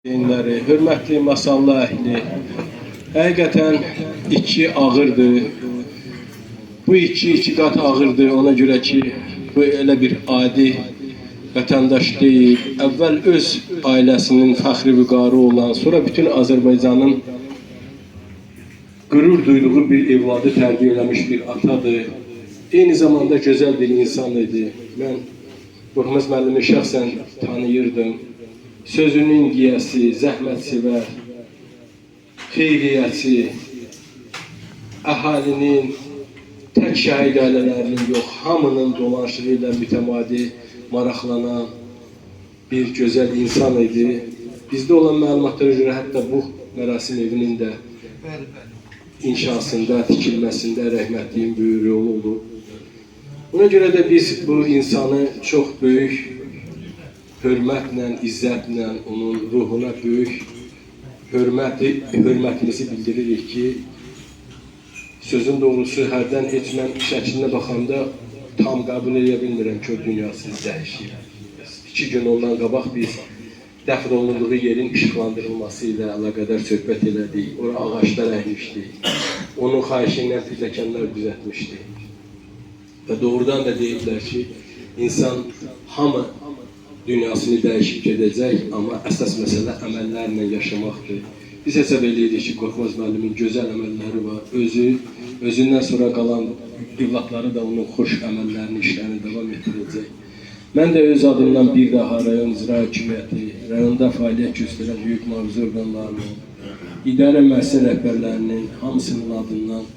Dinləri, hörmətli masallı əhli, həqiqətən içi ağırdır. Bu iki qat ağırdır, ona görə ki, bu elə bir adi vətəndaş deyil. Əvvəl öz ailəsinin fəxri vüqarı olan, sonra bütün Azərbaycanın qürur duyduğu bir evladı tərbiyə eləmiş bir atadır. Eyni zamanda gözəl bir insan idi. Mən Qorxmaz müəllimi şəxsən tanıyırdım. Sözünün giyəsi, zəhmətsevər, xeyriyyəçi, əhalinin tək şəhid ailələrinin yox, hamının dolanışığı ilə mütəmadi maraqlanan bir gözəl insan idi. Bizdə olan məlumatlara görə hətta bu mərasim evinin də inşasında, tikilməsində rəhmətliyin böyük rolu olub. Buna görə də biz bu insanı çox böyük hörmətlə, izzətlə, onun ruhuna böyük hörmətimizi bildiririk ki, sözün doğrusu hərdən heç mən şəklinə baxanda tam qəbul edə bilmirəm ki, o dünyası dəyişir. 2 gün ondan qabaq biz dəfn olunduğu yerin işıqlandırılması ilə əlaqədar söhbət elədik. Ora ağaçlar əkmişdik. Onun xahişi ilə pilləkənlər düzəltmişdik. Və doğrudan da deyirlər ki, insan hamı dünyasını dəyişib gedəcək, amma əsas məsələ əməllərlə yaşamaqdır. Biz hesab edirik ki, Qorxmaz müəllimin gözəl əməlləri var. Özündən sonra qalan evlatları da onun xoş əməllərini, işlərini davam etdirəcək. Mən də öz adımdan bir daha rayon icra hakimiyyəti, rayonda fəaliyyət göstərən hüquq mühafizə orqanlarının, idarə müəssisə rəhbərlərinin hamısının adından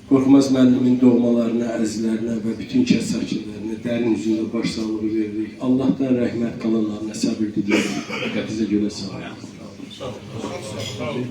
Qorxmaz müəllimin doğmalarına, əzizlərinə və bütün kənd sakinlərinə dərin üzündə baş sağlığı veririk. Allahdan rəhmət qalanlarına səbir diliyorum. Diqqətinizə görə sağ olun.